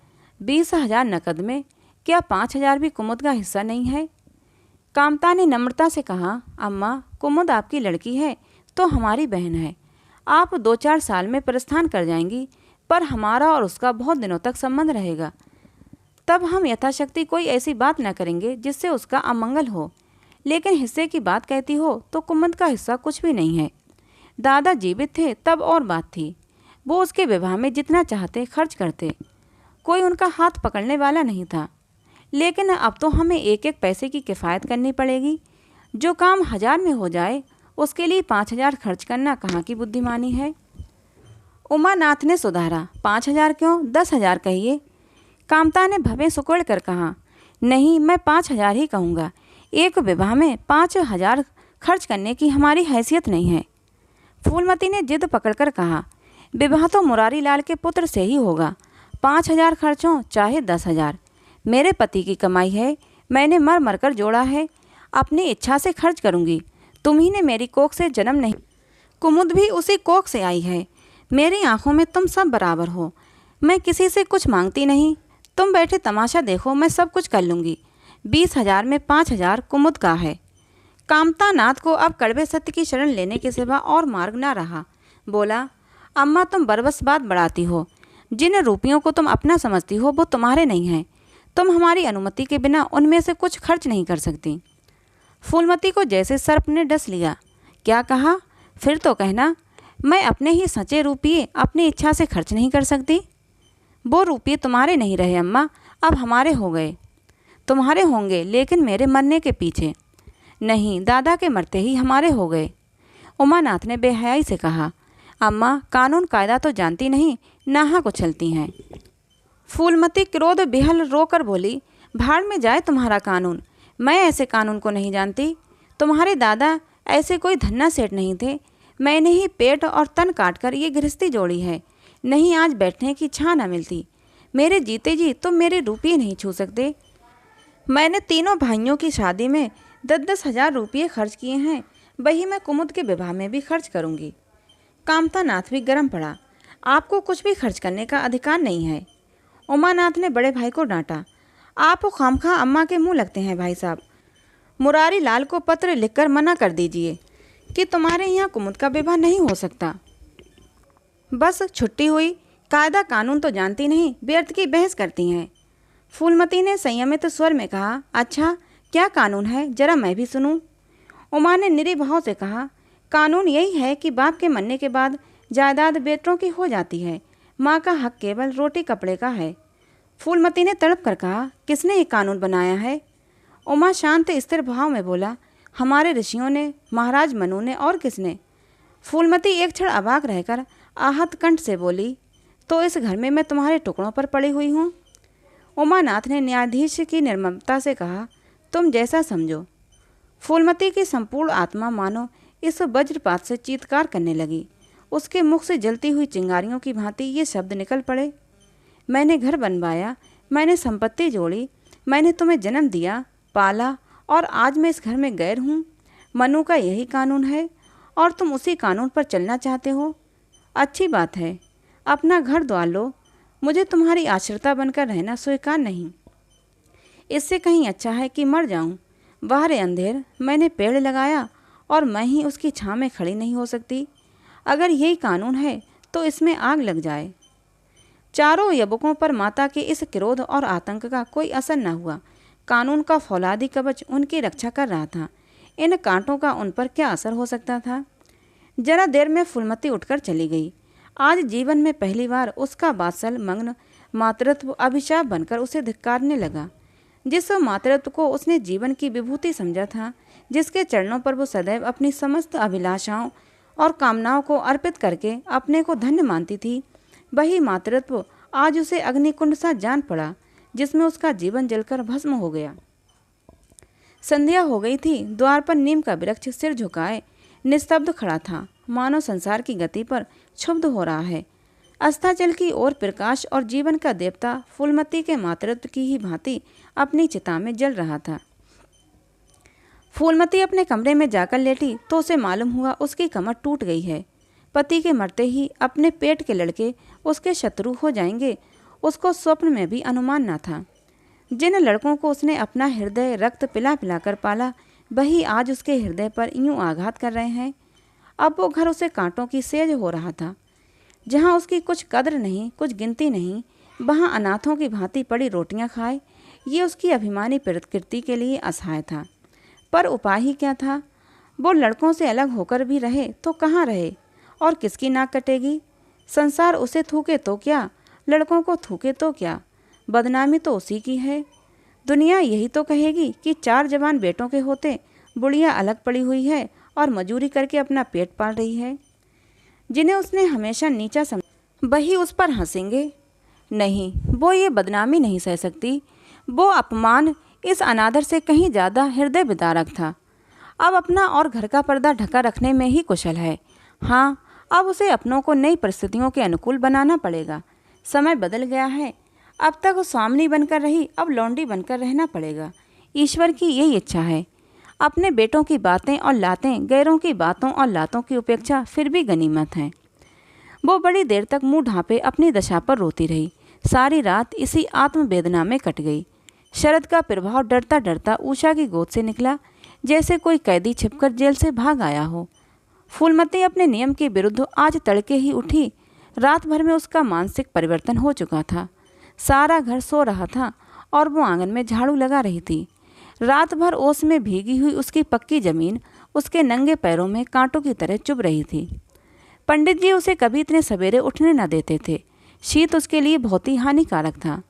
20,000 नकद में, क्या 5,000 भी कुमुद का हिस्सा नहीं है? कामता ने नम्रता से कहा, अम्मा कुमुद आपकी लड़की है तो हमारी बहन है। आप 2-4 साल में प्रस्थान कर जाएंगी, पर हमारा और उसका बहुत दिनों तक संबंध रहेगा। तब हम यथाशक्ति कोई ऐसी बात न करेंगे जिससे उसका अमंगल हो। लेकिन हिस्से की बात कहती हो तो कुमुद का हिस्सा कुछ भी नहीं है। दादा जीवित थे तब और बात थी, वो उसके विवाह में जितना चाहते खर्च करते, कोई उनका हाथ पकड़ने वाला नहीं था। लेकिन अब तो हमें एक एक पैसे की किफ़ायत करनी पड़ेगी। जो काम 1000 में हो जाए उसके लिए 5,000 खर्च करना कहाँ की बुद्धिमानी है। उमानाथ ने सुधारा, 5,000 क्यों, 10,000 कहिए। कामता ने भवें सुकड़ कर कहा, नहीं मैं 5,000 ही कहूँगा। एक विवाह में 5,000 खर्च करने की हमारी हैसियत नहीं है। फूलमती ने जिद पकड़कर कहा, विवाह तो मुरारीलाल के पुत्र से ही होगा। 5,000 खर्च हों चाहे 10,000, मेरे पति की कमाई है, मैंने मर मर कर जोड़ा है, अपनी इच्छा से खर्च करूँगी। तुम्ही ने मेरी कोख से जन्म नहीं, कुमुद भी उसी कोख से आई है। मेरी आंखों में तुम सब बराबर हो। मैं किसी से कुछ मांगती नहीं, तुम बैठे तमाशा देखो, मैं सब कुछ कर लूँगी। 20,000 में 5,000 कुमुद का है। कामता नाथ को अब कड़वे सत्य की शरण लेने के सिवा और मार्ग ना रहा। बोला, अम्मा तुम बरबस बात बढ़ाती हो। जिन रुपयों को तुम अपना समझती हो वो तुम्हारे नहीं हैं। तुम हमारी अनुमति के बिना उनमें से कुछ खर्च नहीं कर सकती। फूलमती को जैसे सर्प ने डस लिया। क्या कहा? फिर तो कहना, मैं अपने ही सचे रुपये अपनी इच्छा से खर्च नहीं कर सकती। वो रुपये तुम्हारे नहीं रहे अम्मा, अब हमारे हो गए। तुम्हारे होंगे लेकिन मेरे मरने के पीछे नहीं, दादा के मरते ही हमारे हो गए। उमानाथ ने बेहयाई से कहा, अम्मा कानून कायदा तो जानती नहीं, नाहक उछलती हैं। फूलमती क्रोध बेहल रोकर बोली, भाड़ में जाए तुम्हारा कानून, मैं ऐसे कानून को नहीं जानती। तुम्हारे दादा ऐसे कोई धन्ना सेठ नहीं थे। मैंने ही पेट और तन काटकर ये गृहस्थी जोड़ी है, नहीं आज बैठने की छां न मिलती। मेरे जीते जी तुम मेरे रुपये नहीं छू सकते। मैंने तीनों भाइयों की शादी में 10-10 हजार रुपये खर्च किए हैं, वही मैं कुमुद के विवाह में भी खर्च करूंगी। कामतानाथ भी गर्म पड़ा, आपको कुछ भी खर्च करने का अधिकार नहीं है। उमानाथ ने बड़े भाई को डांटा, आप खामखा अम्मा के मुंह लगते हैं भाई साहब। मुरारी लाल को पत्र लिखकर मना कर दीजिए कि तुम्हारे यहाँ कुमुद का विवाह नहीं हो सकता। बस छुट्टी हुई, कायदा कानून तो जानती नहीं, व्यर्थ की बहस करती हैं। फूलमती ने संयमित स्वर में कहा, अच्छा क्या कानून है, जरा मैं भी सुनूं। उमा ने निरी भाव से कहा, कानून यही है कि बाप के मरने के बाद जायदाद बेटों की हो जाती है, माँ का हक केवल रोटी कपड़े का है। फूलमती ने तड़प कर कहा, किसने ये कानून बनाया है। उमा शांत स्थिर भाव में बोला, हमारे ऋषियों ने, महाराज मनु ने, और किसने। फूलमती एक क्षण अबाक रहकर आहत कंठ से बोली, तो इस घर में मैं तुम्हारे टुकड़ों पर पड़ी हुई हूँ। उमानाथ ने न्यायाधीश की निर्ममता से कहा, तुम जैसा समझो। फूलमती की संपूर्ण आत्मा मानो इस वज्रपात से चीत्कार करने लगी। उसके मुख से जलती हुई चिंगारियों की भांति ये शब्द निकल पड़े, मैंने घर बनवाया, मैंने संपत्ति जोड़ी, मैंने तुम्हें जन्म दिया, पाला, और आज मैं इस घर में गैर हूँ। मनु का यही कानून है और तुम उसी कानून पर चलना चाहते हो। अच्छी बात है, अपना घर द्वार लो, मुझे तुम्हारी आश्रिता बनकर रहना स्वीकार नहीं। इससे कहीं अच्छा है कि मर जाऊं। बाहर अंधेर, मैंने पेड़ लगाया और मैं ही उसकी छां में खड़ी नहीं हो सकती। अगर यही कानून है तो इसमें आग लग जाए। चारों युवकों पर माता के इस क्रोध और आतंक का कोई असर न हुआ। कानून का फौलादी कवच उनकी रक्षा कर रहा था, इन कांटों का उन पर क्या असर हो सकता था। जरा देर में फूलमती उठकर चली गई। आज जीवन में पहली बार उसका वात्सल मग्न मातृत्व अभिशाप बनकर उसे धिक्कारने लगा। जिस मातृत्व को उसने जीवन की विभूति समझा था, जिसके चरणों पर वो सदैव अपनी समस्त अभिलाषाओं और कामनाओं को अर्पित करके अपने को धन्य मानती थी, वही मातृत्व आज उसे अग्निकुंड सा जान पड़ा, जिसमें उसका जीवन जलकर भस्म हो गया। संध्या हो गई थी। द्वार पर नीम का वृक्ष सिर झुकाए निस्तब्ध खड़ा था, मानो संसार की गति पर क्षुब्ध हो रहा है। अस्ताचल की ओर प्रकाश और जीवन का देवता फूलमती के मातृत्व की ही भांति अपनी चिता में जल रहा था। फूलमती अपने कमरे में जाकर लेटी तो उसे मालूम हुआ उसकी कमर टूट गई है। पति के मरते ही अपने पेट के लड़के उसके शत्रु हो जाएंगे, उसको स्वप्न में भी अनुमान न था। जिन लड़कों को उसने अपना हृदय रक्त पिला पिला कर पाला, वही आज उसके हृदय पर यूं आघात कर रहे हैं। अब वो घर उसे कांटों की सेज हो रहा था। जहाँ उसकी कुछ कद्र नहीं, कुछ गिनती नहीं, वहाँ अनाथों की भांति पड़ी रोटियां खाए, ये उसकी अभिमानी प्रकृति के लिए असहाय था। पर उपाय ही क्या था। वो लड़कों से अलग होकर भी रहे तो कहाँ रहे और किसकी नाक कटेगी। संसार उसे थूके तो क्या, लड़कों को थूके तो क्या, बदनामी तो उसी की है। दुनिया यही तो कहेगी कि 4 जवान बेटों के होते बुढ़िया अलग पड़ी हुई है और मजूरी करके अपना पेट पाल रही है। जिन्हें उसने हमेशा नीचा समझा, वही उस पर हंसेंगे। नहीं, वो ये बदनामी नहीं सह सकती। वो अपमान इस अनादर से कहीं ज़्यादा हृदय विदारक था। अब अपना और घर का पर्दा ढका रखने में ही कुशल है। हाँ, अब उसे अपनों को नई परिस्थितियों के अनुकूल बनाना पड़ेगा। समय बदल गया है। अब तक वो स्वामिनी बनकर रही, अब लौंडी बनकर रहना पड़ेगा। ईश्वर की यही इच्छा है। अपने बेटों की बातें और लातें गैरों की बातों और लातों की उपेक्षा फिर भी गनीमत हैं। वो बड़ी देर तक मुंह ढांपे अपनी दशा पर रोती रही। सारी रात इसी आत्मवेदना में कट गई। शरद का प्रभाव डरता डरता उषा की गोद से निकला, जैसे कोई कैदी छिपकर जेल से भाग आया हो। फूलमती अपने नियम के विरुद्ध आज तड़के ही उठी। रात भर में उसका मानसिक परिवर्तन हो चुका था। सारा घर सो रहा था और वो आंगन में झाड़ू लगा रही थी। रात भर ओस में भीगी हुई उसकी पक्की जमीन उसके नंगे पैरों में कांटों की तरह चुभ रही थी। पंडित जी उसे कभी इतने सवेरे उठने न देते थे। शीत उसके लिए बहुत ही हानिकारक था।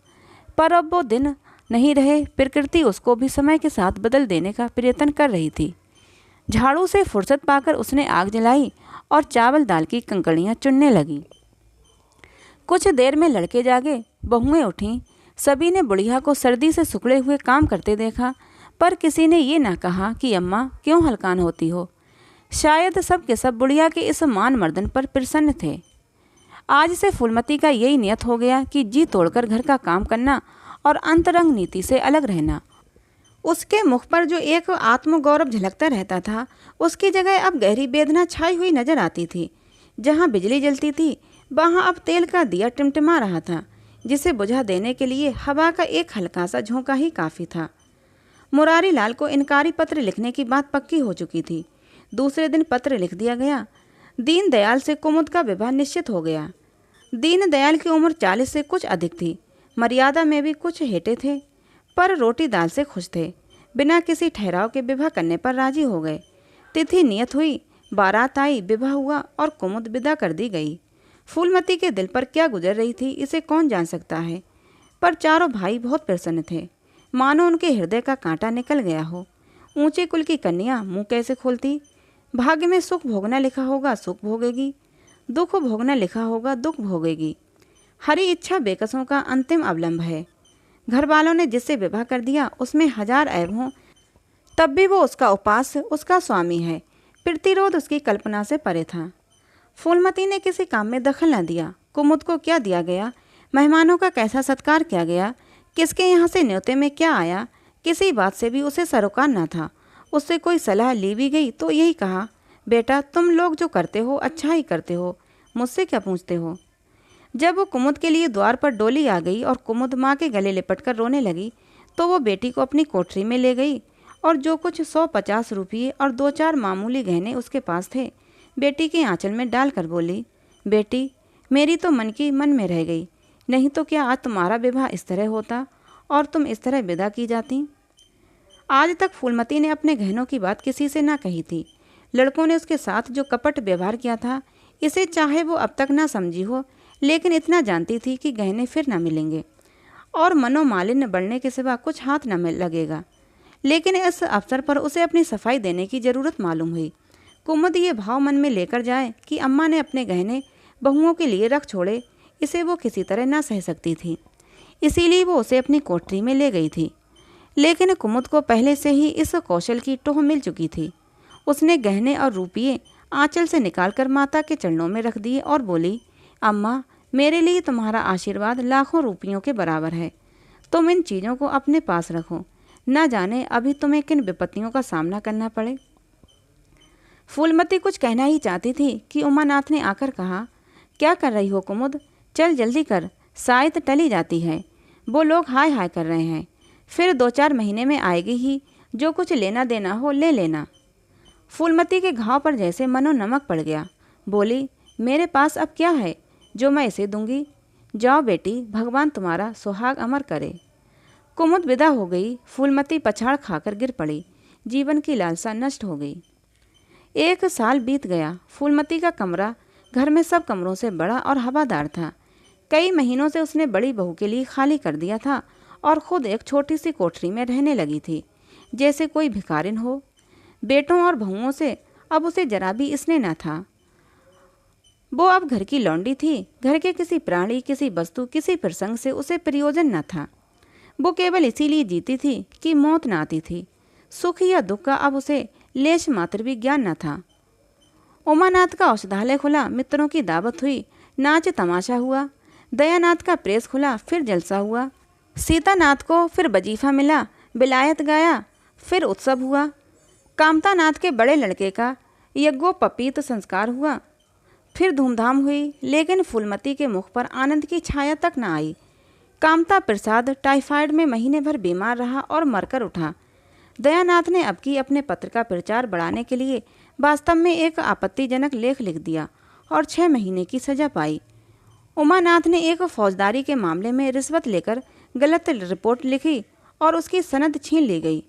पर अब वो दिन नहीं रहे। प्रकृति उसको भी समय के साथ बदल देने का प्रयत्न कर रही थी। झाड़ू से फुर्सत पाकर उसने आग जलाई और चावल दाल की कंकड़ियाँ चुनने लगी। कुछ देर में लड़के जागे। बहुएं उठीं। सभी ने बुढ़िया को सर्दी से सुखड़े हुए काम करते देखा, पर किसी ने ये ना कहा कि अम्मा क्यों हलकान होती हो। शायद सब के सब बुढ़िया के इस मान मर्दन पर प्रसन्न थे। आज से फूलमती का यही नियत हो गया कि जी तोड़कर घर का काम करना और अंतरंग नीति से अलग रहना। उसके मुख पर जो एक आत्मगौरव झलकता रहता था, उसकी जगह अब गहरी वेदना छाई हुई नजर आती थी। जहाँ बिजली जलती थी वहाँ अब तेल का दिया टिमटिमा रहा था, जिसे बुझा देने के लिए हवा का एक हल्का सा झोंका ही काफ़ी था। मुरारी लाल को इनकारी पत्र लिखने की बात पक्की हो चुकी थी। दूसरे दिन पत्र लिख दिया गया। दीनदयाल से कुमुद का विवाह निश्चित हो गया। दीनदयाल की उम्र 40 से कुछ अधिक थी, मर्यादा में भी कुछ हेटे थे, पर रोटी दाल से खुश थे। बिना किसी ठहराव के विवाह करने पर राजी हो गए। तिथि नियत हुई, बारात आई, विवाह हुआ और कुमुद विदा कर दी गई। फूलमती के दिल पर क्या गुजर रही थी इसे कौन जान सकता है, पर चारों भाई बहुत प्रसन्न थे, मानो उनके हृदय का कांटा निकल गया हो। ऊंचे कुल की कन्या मुंह कैसे खोलती। भाग्य में सुख भोगना लिखा होगा सुख भोगेगी, दुख भोगना लिखा होगा दुख भोगेगी। हरी इच्छा बेकसों का अंतिम अवलंब है। घर वालों ने जिससे विवाह कर दिया उसमें 1000 ऐब हों, तब भी वो उसका उपास्य, उसका स्वामी है। प्रतिरोध उसकी कल्पना से परे था। फूलमती ने किसी काम में दखल न दिया। कुमुद को क्या दिया गया, मेहमानों का कैसा सत्कार किया गया, किसके यहाँ से न्योते में क्या आया, किसी बात से भी उसे सरोकार न था। उससे कोई सलाह ली भी गई तो यही कहा, बेटा तुम लोग जो करते हो अच्छा ही करते हो, मुझसे क्या पूछते हो। जब वो कुमुद के लिए द्वार पर डोली आ गई और कुमुद माँ के गले लिपटकर रोने लगी, तो वो बेटी को अपनी कोठरी में ले गई और जो कुछ 150 रुपये और 2-4 मामूली गहने उसके पास थे, बेटी के आंचल में डालकर बोली, बेटी मेरी तो मन की मन में रह गई, नहीं तो क्या आज तुम्हारा विवाह इस तरह होता और तुम इस तरह विदा की जाती। आज तक फूलमती ने अपने गहनों की बात किसी से ना कही थी। लड़कों ने उसके साथ जो कपट व्यवहार किया था, इसे चाहे वो अब तक ना समझी हो, लेकिन इतना जानती थी कि गहने फिर ना मिलेंगे और मनोमालिन्य बढ़ने के सिवा कुछ हाथ न लगेगा। लेकिन इस अवसर पर उसे अपनी सफाई देने की ज़रूरत मालूम हुई। कुमुद ये भाव मन में लेकर जाए कि अम्मा ने अपने गहने बहुओं के लिए रख छोड़े, इसे वो किसी तरह ना सह सकती थी। इसीलिए वो उसे अपनी कोठरी में ले गई थी। लेकिन कुमुद को पहले से ही इस कौशल की टोह मिल चुकी थी। उसने गहने और रुपये आंचल से निकालकर माता के चरणों में रख दिए और बोली, अम्मा मेरे लिए तुम्हारा आशीर्वाद लाखों रुपयों के बराबर है। तुम इन चीज़ों को अपने पास रखो, न जाने अभी तुम्हें किन विपत्तियों का सामना करना पड़े। फूलमती कुछ कहना ही चाहती थी कि उमानाथ ने आकर कहा, क्या कर रही हो कुमुद, चल जल्दी कर, शायद टली जाती है। वो लोग हाय हाय कर रहे हैं, फिर 2-4 महीने में आएगी ही, जो कुछ लेना देना हो ले लेना। फूलमती के घाव पर जैसे मनो नमक पड़ गया। बोली, मेरे पास अब क्या है जो मैं इसे दूंगी। जाओ बेटी, भगवान तुम्हारा सुहाग अमर करे। कुमुद विदा हो गई। फूलमती पछाड़ खाकर गिर पड़ी। जीवन की लालसा नष्ट हो गई। 1 साल बीत गया। फूलमती का कमरा घर में सब कमरों से बड़ा और हवादार था। कई महीनों से उसने बड़ी बहू के लिए खाली कर दिया था और खुद एक छोटी सी कोठरी में रहने लगी थी, जैसे कोई भिखारिन हो। बेटों और बहुओं से अब उसे जरा भी स्नेह न था। वो अब घर की लौंडी थी। घर के किसी प्राणी, किसी वस्तु, किसी प्रसंग से उसे प्रयोजन न था। वो केवल इसीलिए जीती थी कि मौत न आती थी। सुख या दुख का अब उसे लेश मात्र भी ज्ञान न था। उमानाथ का औषधालय खुला, मित्रों की दावत हुई, नाच तमाशा हुआ। दयानाथ का प्रेस खुला, फिर जलसा हुआ। सीतानाथ को फिर वजीफा मिला, विलायत गाया, फिर उत्सव हुआ। कामतानाथ के बड़े लड़के का यज्ञोपवीत संस्कार हुआ, फिर धूमधाम हुई। लेकिन फूलमती के मुख पर आनंद की छाया तक न आई। कामता प्रसाद टाइफाइड में महीने भर बीमार रहा और मरकर उठा। दयानाथ ने अब की अपने पत्र का प्रचार बढ़ाने के लिए वास्तव में एक आपत्तिजनक लेख लिख दिया और 6 महीने की सजा पाई। उमानाथ ने एक फौजदारी के मामले में रिश्वत लेकर गलत रिपोर्ट लिखी और उसकी सनद छीन ली गई।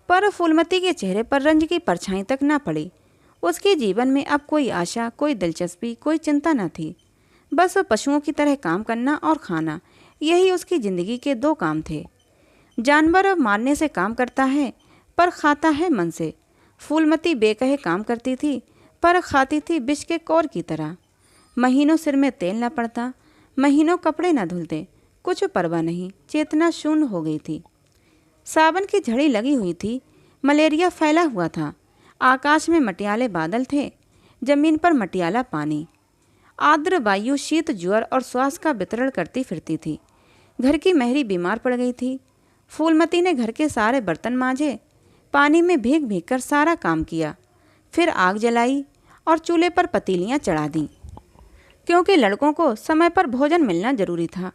पर फूलमती के चेहरे पर रंज की परछाई तक न पड़ी। उसके जीवन में अब कोई आशा, कोई दिलचस्पी, कोई चिंता न थी। बस पशुओं की तरह काम करना और खाना, यही उसकी ज़िंदगी के 2 काम थे। जानवर मारने से काम करता है पर खाता है मन से। फूलमती बेकहे काम करती थी पर खाती थी विष के कौर की तरह। महीनों सिर में तेल न पड़ता, महीनों कपड़े न धुलते, कुछ परवाह नहीं, चेतना शून्य हो गई थी। सावन की झड़ी लगी हुई थी, मलेरिया फैला हुआ था। आकाश में मटियाले बादल थे, जमीन पर मटियाला पानी। आर्द्र वायु शीत ज्वर और श्वास का वितरण करती फिरती थी। घर की मेहरी बीमार पड़ गई थी। फूलमती ने घर के सारे बर्तन मांजे, पानी में भीग भीग कर सारा काम किया, फिर आग जलाई और चूल्हे पर पतीलियाँ चढ़ा दीं, क्योंकि लड़कों को समय पर भोजन मिलना जरूरी था।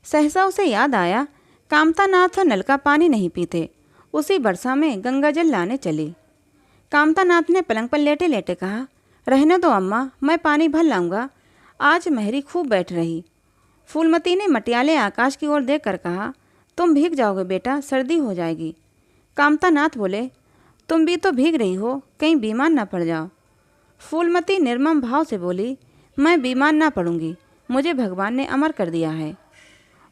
सहसा उसे याद आया, कामतानाथ नल का पानी नहीं पीते। उसी वर्षा में गंगा जल लाने चली। कामतानाथ ने पलंग पर लेटे लेटे कहा, रहने दो अम्मा, मैं पानी भर लाऊंगा, आज मेहरी खूब बैठ रही। फूलमती ने मटियाले आकाश की ओर देखकर कहा, तुम भीग जाओगे बेटा, सर्दी हो जाएगी। कामतानाथ बोले, तुम भी तो भीग रही हो, कहीं बीमार ना पड़ जाओ। फूलमती निर्मम भाव से बोली, मैं बीमार ना पड़ूंगी, मुझे भगवान ने अमर कर दिया है।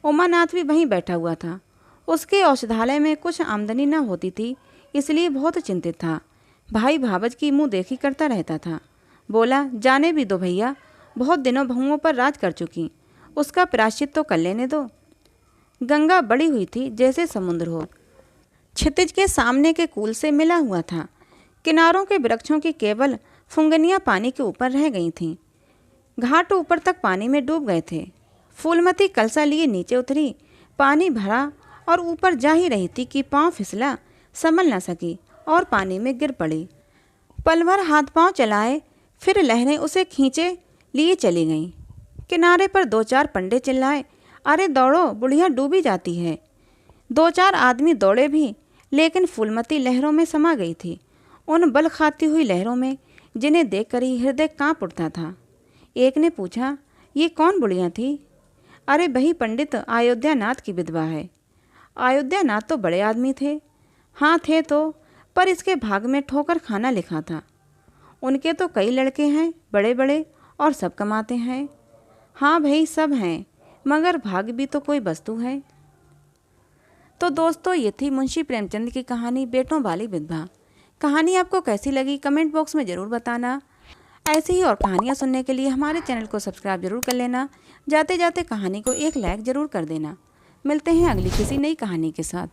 उमानाथ भी वहीं बैठा हुआ था। उसके औषधालय में कुछ आमदनी न होती थी, इसलिए बहुत चिंतित था। भाई भावज की मुंह देखी करता रहता था। बोला, जाने भी दो भैया, बहुत दिनों बहुओं पर राज कर चुकी, उसका प्रायश्चित तो कर लेने दो। गंगा बड़ी हुई थी जैसे समुद्र हो। क्षितिज के सामने के कूल से मिला हुआ था। किनारों के वृक्षों की केवल फुंगनियाँ पानी के ऊपर रह गई थीं। घाट ऊपर तक पानी में डूब गए थे। फूलमती कलसा लिए नीचे उतरी, पानी भरा और ऊपर जा ही रही थी कि पाँव फिसला, संभल न सकी और पानी में गिर पड़ी। पल भर हाथ पांव चलाए, फिर लहरें उसे खींचे लिए चली गईं। किनारे पर दो चार पंडे चिल्लाए, अरे दौड़ो, बुढ़िया डूबी जाती है। दो चार आदमी दौड़े भी, लेकिन फूलमती लहरों में समा गई थी, उन बल खाती हुई लहरों में जिन्हें देखकर ही हृदय कांप उठता था। एक ने पूछा, ये कौन बुढ़िया थी? अरे वही पंडित अयोध्यानाथ की विधवा है। अयोध्यानाथ तो बड़े आदमी थे। हाँ थे तो, पर इसके भाग में ठोकर खाना लिखा था। उनके तो कई लड़के हैं बड़े बड़े और सब कमाते हैं। हाँ भाई, सब हैं, मगर भाग भी तो कोई वस्तु है। तो दोस्तों, ये थी मुंशी प्रेमचंद की कहानी बेटों वाली विधवा। कहानी आपको कैसी लगी कमेंट बॉक्स में ज़रूर बताना। ऐसे ही और कहानियाँ सुनने के लिए हमारे चैनल को सब्सक्राइब जरूर कर लेना। जाते जाते कहानी को एक लाइक ज़रूर कर देना। मिलते हैं अगली किसी नई कहानी के साथ।